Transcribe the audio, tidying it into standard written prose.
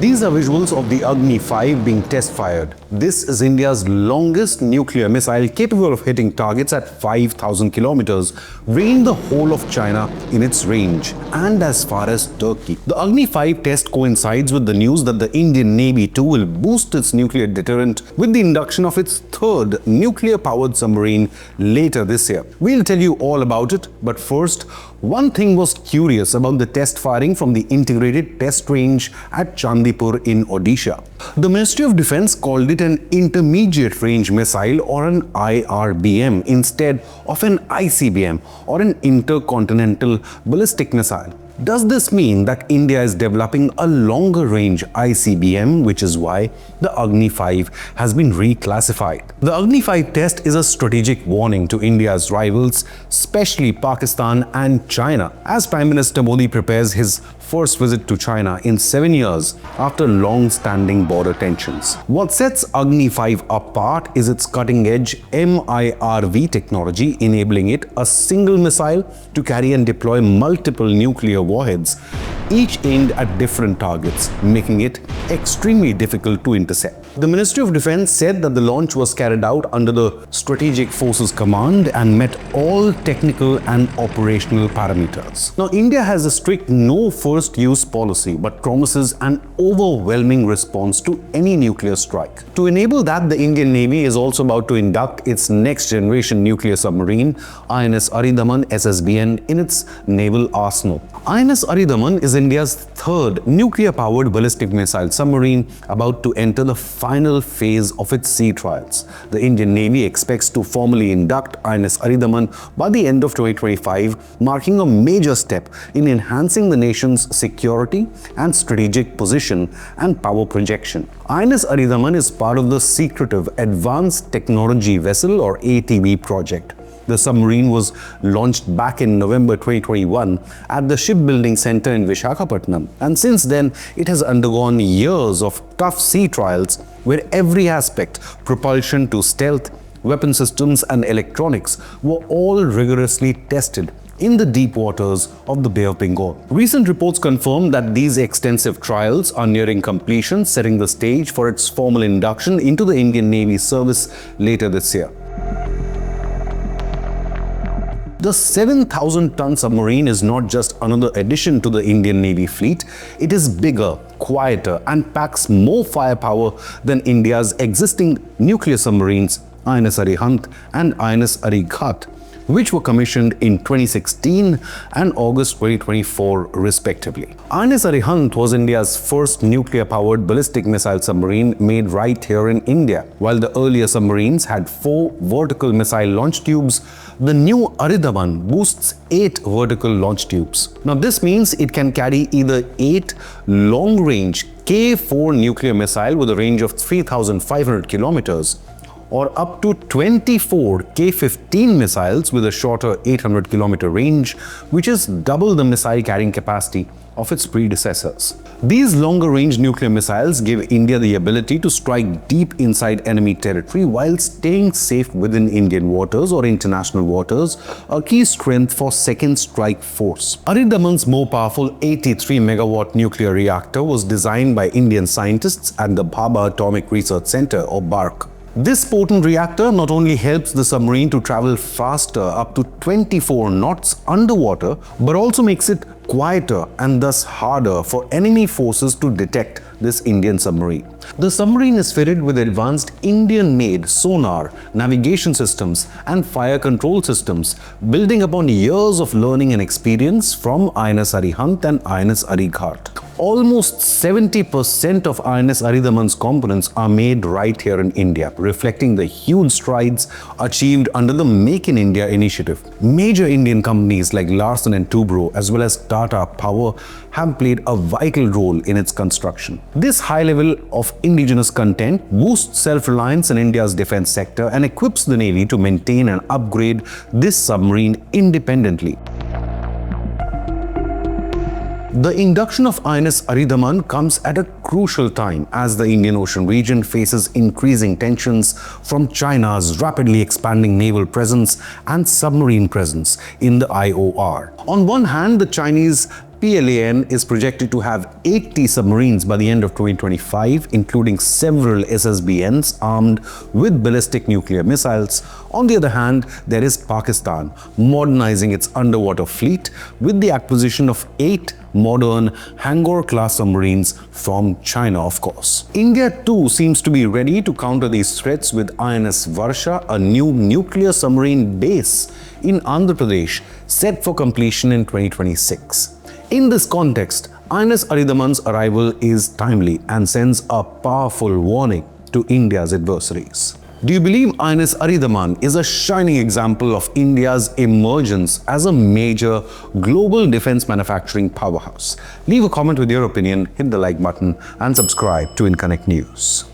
These are visuals of the Agni 5 being test-fired. This is India's longest nuclear missile capable of hitting targets at 5,000 kilometers, weighing the whole of China in its range, and as far as Turkey. The Agni 5 test coincides with the news that the Indian Navy too will boost its nuclear deterrent with the induction of its third nuclear-powered submarine later this year. We'll tell you all about it, but first, one thing was curious about the test firing from the integrated test range at Chandipur in Odisha. The Ministry of Defence called it an intermediate range missile or an IRBM instead of an ICBM or an intercontinental ballistic missile. Does this mean that India is developing a longer range ICBM, which is why the Agni 5 has been reclassified? The Agni 5 test is a strategic warning to India's rivals, especially Pakistan and China, as Prime Minister Modi prepares his first visit to China in 7 years after long-standing border tensions. What sets Agni 5 apart is its cutting-edge MIRV technology, enabling it a single missile to carry and deploy multiple nuclear warheads, each aimed at different targets, making it extremely difficult to intercept. The Ministry of Defence said that the launch was carried out under the Strategic Forces Command and met all technical and operational parameters. Now, India has a strict no first use policy but promises an overwhelming response to any nuclear strike. To enable that, the Indian Navy is also about to induct its next generation nuclear submarine, INS Aridhaman SSBN, in its naval arsenal. INS Aridhaman is India's third nuclear-powered ballistic missile submarine about to enter the final phase of its sea trials. The Indian Navy expects to formally induct INS Aridhaman by the end of 2025, marking a major step in enhancing the nation's security and strategic position and power projection. INS Aridhaman is part of the secretive Advanced Technology Vessel or ATV project. The submarine was launched back in November 2021 at the Shipbuilding Center in Visakhapatnam, and since then it has undergone years of tough sea trials where every aspect, propulsion to stealth, weapon systems and electronics, were all rigorously tested in the deep waters of the Bay of Bengal. Recent reports confirm that these extensive trials are nearing completion, setting the stage for its formal induction into the Indian Navy service later this year. The 7,000-ton submarine is not just another addition to the Indian Navy fleet. It is bigger, quieter, and packs more firepower than India's existing nuclear submarines, INS Arihant and INS Arighat, which were commissioned in 2016 and August 2024 respectively. INS Arihant was India's first nuclear-powered ballistic missile submarine made right here in India. While the earlier submarines had 4 vertical missile launch tubes, the new Aridaman boasts 8 vertical launch tubes. Now this means it can carry either 8 long-range K4 nuclear missile with a range of 3,500 kilometers or up to 24 K-15 missiles with a shorter 800-kilometer range, which is double the missile carrying capacity of its predecessors. These longer-range nuclear missiles give India the ability to strike deep inside enemy territory while staying safe within Indian waters or international waters, a key strength for Second Strike Force. Aridaman's more powerful 83-megawatt nuclear reactor was designed by Indian scientists at the Bhabha Atomic Research Center, or BARC. This potent reactor not only helps the submarine to travel faster, up to 24 knots underwater, but also makes it quieter and thus harder for enemy forces to detect this Indian submarine. The submarine is fitted with advanced Indian-made sonar, navigation systems and fire control systems, building upon years of learning and experience from INS Arihant and INS Arighat. Almost 70% of INS Aridhaman's components are made right here in India, reflecting the huge strides achieved under the Make in India initiative. Major Indian companies like Larsen & Toubro as well as Tata Power have played a vital role in its construction. This high level of indigenous content boosts self-reliance in India's defense sector and equips the Navy to maintain and upgrade this submarine independently. The induction of INS Aridhaman comes at a crucial time as the Indian Ocean region faces increasing tensions from China's rapidly expanding naval presence and submarine presence in the IOR. On one hand, the Chinese PLAN is projected to have 80 submarines by the end of 2025, including several SSBNs armed with ballistic nuclear missiles. On the other hand, there is Pakistan modernizing its underwater fleet with the acquisition of 8 modern Hangar-class submarines from China, of course. India too seems to be ready to counter these threats with INS Varsha, a new nuclear submarine base in Andhra Pradesh set for completion in 2026. In this context, INS Aridhaman's arrival is timely and sends a powerful warning to India's adversaries. Do you believe INS Aridhaman is a shining example of India's emergence as a major global defense manufacturing powerhouse? Leave a comment with your opinion, hit the like button and subscribe to Inconnect News.